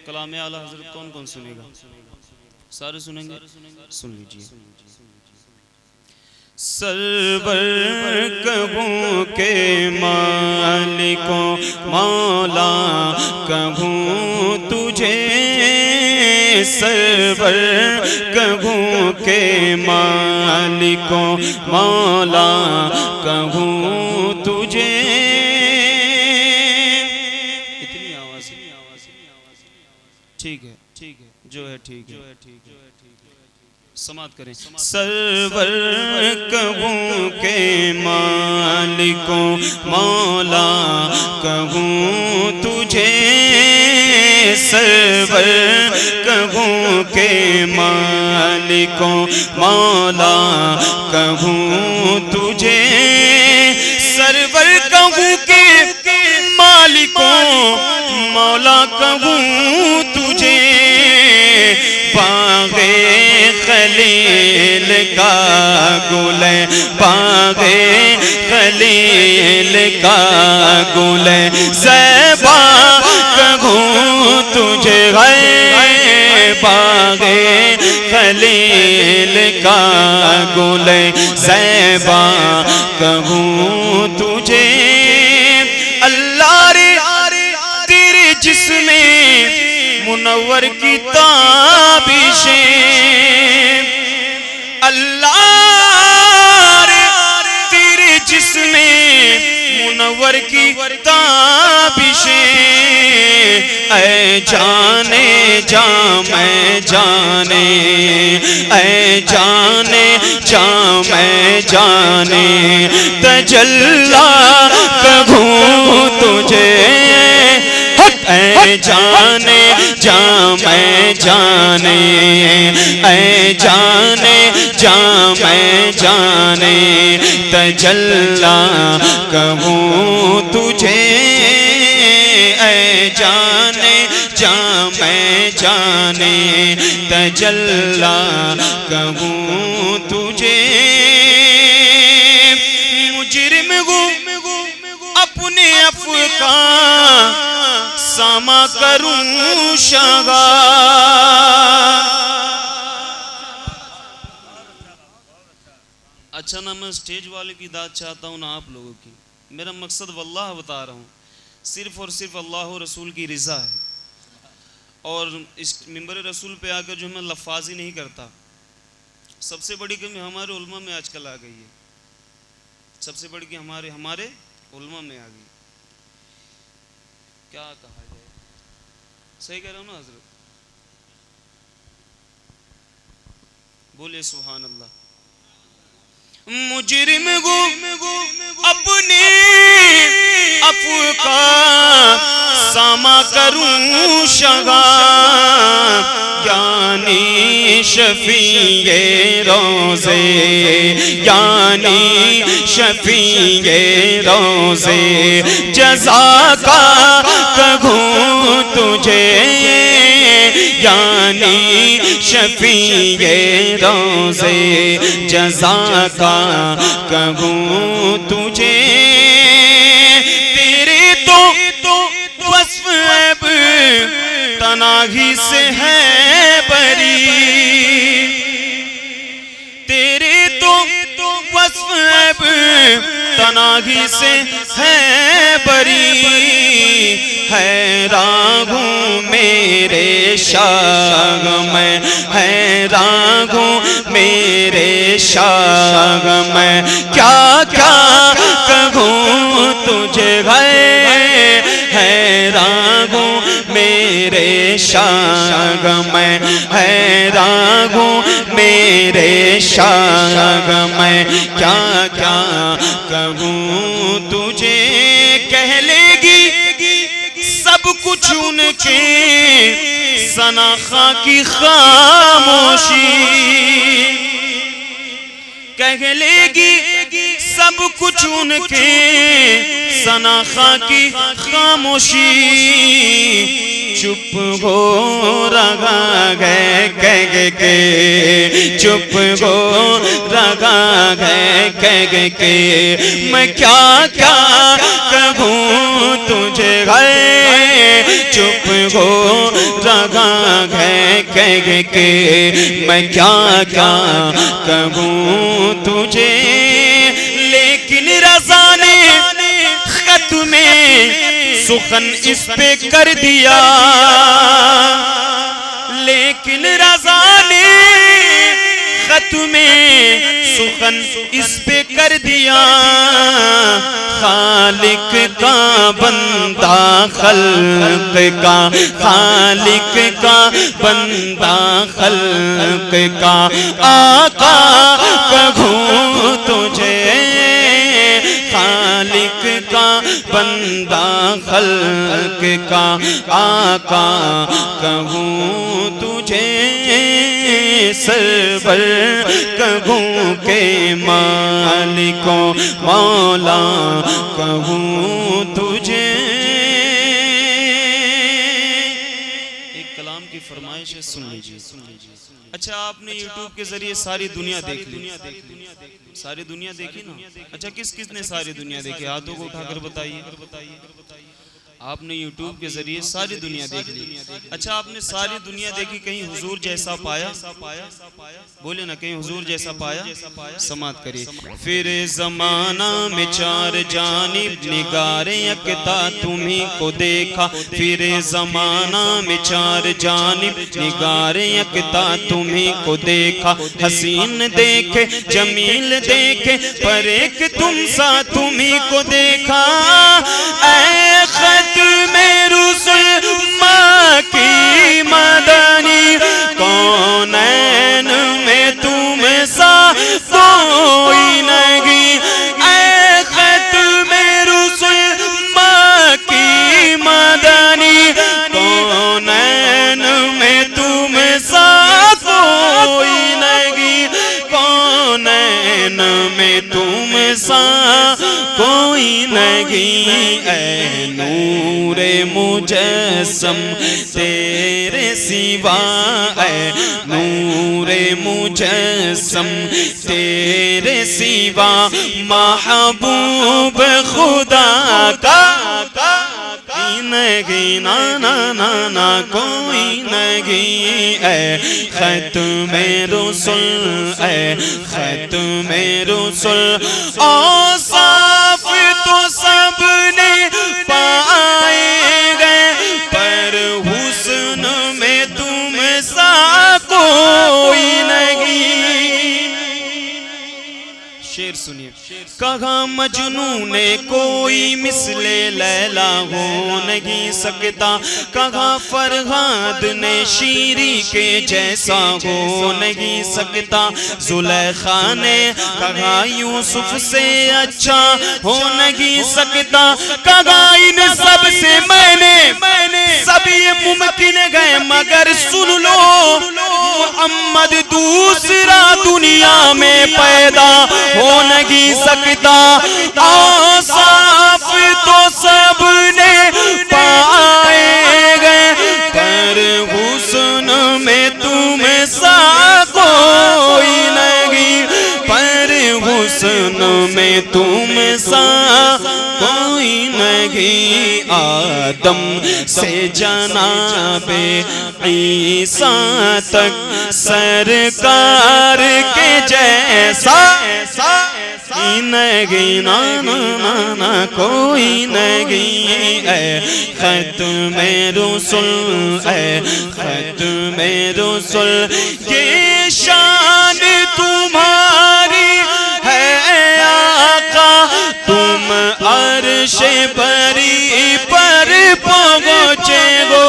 کلام اعلیٰ حضرت کون کون سنے گا؟ سارے سنیں گے؟ سن لیجئے۔ سرور کہوں کے مالکوں مولا کہوں تجھے، سرور کہوں کے مالکوں مولا کہوں تجھے۔ اتنی آواز ٹھیک ہے، جو ہے ٹھیک ہے، سماعت کریں۔ سرور کہوں کے مالکوں مولا کہوں تجھے، سرور کہوں کے مالکوں مولا کہوں تجھے، سرور کہوں کے مالکوں مولا کہوں تجھے، باغ خلیل کا گل، باغ خلیل کا گل زیبا کہوں تجھے، ہے باغ خلیل کا گل زیبا کہوں تجھے۔ اللہ رے تیرے جسم منور کی تابشیں، اللہ رے تیرے جسم منور کی تابشیں، اے جانے جاں میں جانے، اے جانے جاں میں جانے، تجلی کہوں تجھے، اے جانے جاں میں جانے، اے جانے جاں میں جانے، تجلی کہوں تجھے، اے جانے جاں میں جانے، تجلی کہوں تجھے۔ مجرم ہوں اپنے افکار ساما کروں شگا، اچھا نہ میں سٹیج والے کی داد چاہتا ہوں نہ آپ لوگوں کی، میرا مقصد واللہ بتا رہا ہوں، صرف اور صرف اللہ و رسول کی رضا ہے، اور اس منبر رسول پہ آ کر جو میں لفاظی نہیں کرتا۔ سب سے بڑی کمی ہمارے علماء میں آج کل آ گئی ہے، سب سے بڑی کمی ہمارے علماء میں آ گئی، کیا کہا جائے، صحیح کہہ رہا ہوں نا حضرت؟ بولے سبحان اللہ۔ مجرم ہوں اپنے افکار ساما کروں شگا، یعنی شفیع روزے، یعنی شفیع روزے جزا کا کہوں تجھے، یعنی شفیع روزے جزا کا کہوں تجھے، تیرے تو وصف عیب تناہی سے ہے بری، تیرے تو وصف عیب تناہی سے ہے بری، حیران ہوں میرے شاہ میں، حیران ہوں میرے شاہ میں، کیا کیا کہوں تجھے، ہے حیران ہوں میرے شاہ میں، حیران ہوں میرے شاہ میں، کیا کیا کہوں تجھے، کہہ لے گی سب کچھ ان کے ثنا خاں کی خاموشی، کہہ لے گی سب کچھ ان کے ثنا خاں کی خاموشی، چپ ہو رہا ہے کہہ کے، چپ ہو رہا ہے کہہ کے، میں کیا کیا کہوں تجھے، ہے چپ ہو رہا ہے کہہ کے میں کیا کیا کہوں تجھے، لیکن رضا نے خط میں سخن اس پہ کر دیا، لیکن رضا نے خط میں سخن اس پہ کر دیا، خالق کا بندہ خلق کا، خالق کا بندہ خلق کا آقا کہوں تجھے، خالق کا بندہ خلق کا آقا کہوں تجھے، سرور کہوں کہ مالک و مولا کہوں تجھے۔ ایک کلام کی فرمائش ہے، سن لیجیے۔ اچھا آپ نے یوٹیوب کے ذریعے ساری دنیا دیکھ لی، ساری دنیا دیکھی نا؟ اچھا کس کس نے ساری دنیا دیکھی؟ ہاتھوں کو اٹھا کر بتائیے۔ آپ نے یوٹیوب کے ذریعے ساری دنیا دیکھ لی، اچھا آپ نے ساری دنیا دیکھی، کہیں حضور جیسا پایا؟ بولے نا، کہیں حضور جیسا پایا؟ سماعت کریے۔ پھر زمانہ میں چار جانب نگار یکتا تمہیں کو دیکھا، پھر زمانہ میں چار جانب نگار یکتا تمہیں کو دیکھا، حسین دیکھے جمیل دیکھے پر ایک تم سا تمہیں کو دیکھا، اے خط میں رسول ماں کی مدنی، کونین میں تم سا کوئی نہیں، اے خط میں رسول ماں کی مدنی، کونین میں تم سا کوئی نہیں، کونین میں تم سا کوئی نہیں، اے نور مجسم تیرے سوا، اے نور مجسم تیرے سوا، محبوب خدا کا نہیں، نا کوئی نہیں، اے ختم رسول، اے ختم رسول، اوصاف تو سب نے پائے گئے پر حسن میں تم سا کوئی نہیں۔ شعر سنیے۔ کہاں مجنون کوئی مثل لیلا ہو نہیں سکتا، کہاں فرہاد نے شیری کے جیسا ہو نہیں سکتا، زلیخا نے کہاں یوسف سے اچھا ہو نہیں سکتا، کہاں ان سب سے میں نے سب یہ ممکن گئے، مگر سن لو محمد دوسرا دنیا میں پیدا ہو نہیں سکتا، اوصاف تو سب نے پائے گئے پر حسن میں تم سا کوئی نہیں، پر حسن میں تم سا کوئی نہیں، آدم سے جناب عیسیٰ تک سرکار کے جیسا نہیں، نا کوئی نہیں، اے ختم رسول، اے ختم رسول، یہ شان تمہاری ہے آقا، تم عرش بری پر پہنچے گو۔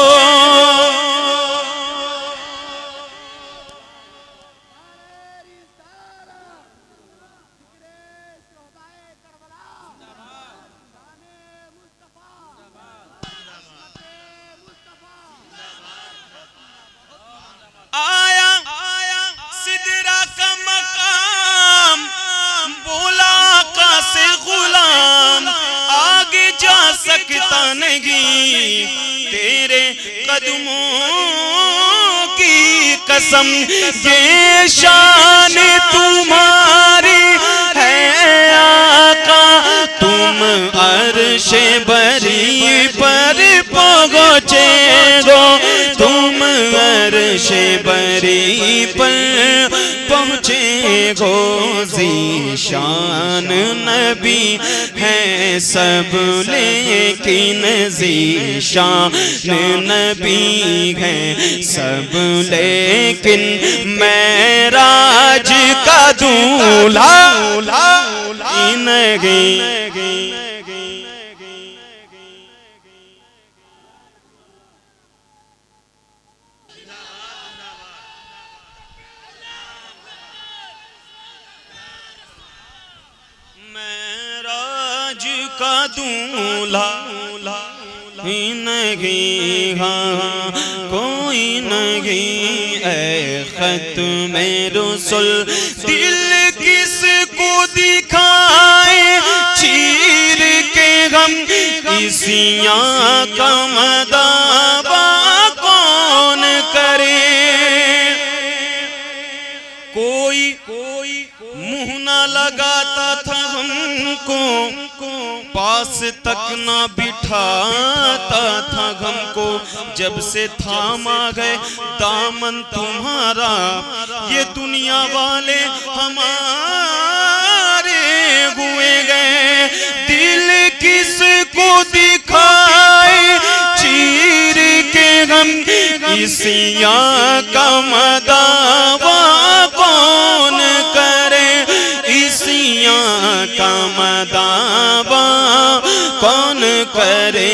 سکتا نہیں تیرے قدموں کی قسم، یہ شان تمہاری ہے آقا، تم عرش بری پر پہنچے بری پر پہنچے گو ذیشان نبی ہے سب لیکن ذیشان نبی ہے سب لیکن معراج کا دولہا معراج کا دولہا ہی نہیں ہاں کوئی نہیں اے ختم رسول دل کس کو دکھائے چیر کے غم اسیاں کا مداوا کون کرے کوئی منہ نہ لگاتا تھا ہم کو پاس تک نہ بٹھاتا تھا غم کو جب سے تھاما گئے دامن تمہارا یہ دنیا والے ہمارے ہوئے گئے دل کس کو دکھائے چیر کے غم اسیاں کا مداوا کون کرے اسیاں کا مداوا کون کرے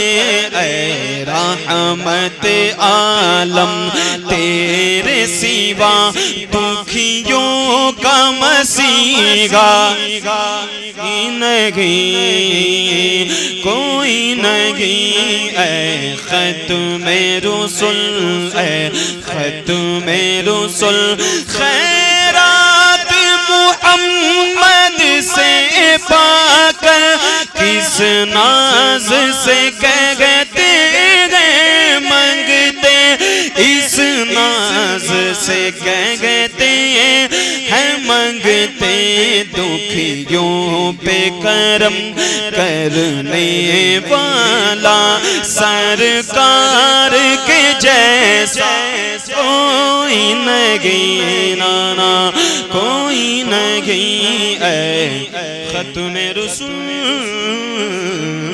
اے رحمت عالم تیرے سوا دکھیوں کا مسیحا نہیں کوئی نہیں اے ختم رسول اے ختم رسول خیرات محمد سے پا کر کس ناز سے کہتے ہیں منگتے اس ناز سے کہتے ہیں منگتے دکھیوں پہ کرم کرنے والا سرکار کے جیسا کوئی نہیں نانا کوئی نہیں اے ختم رسول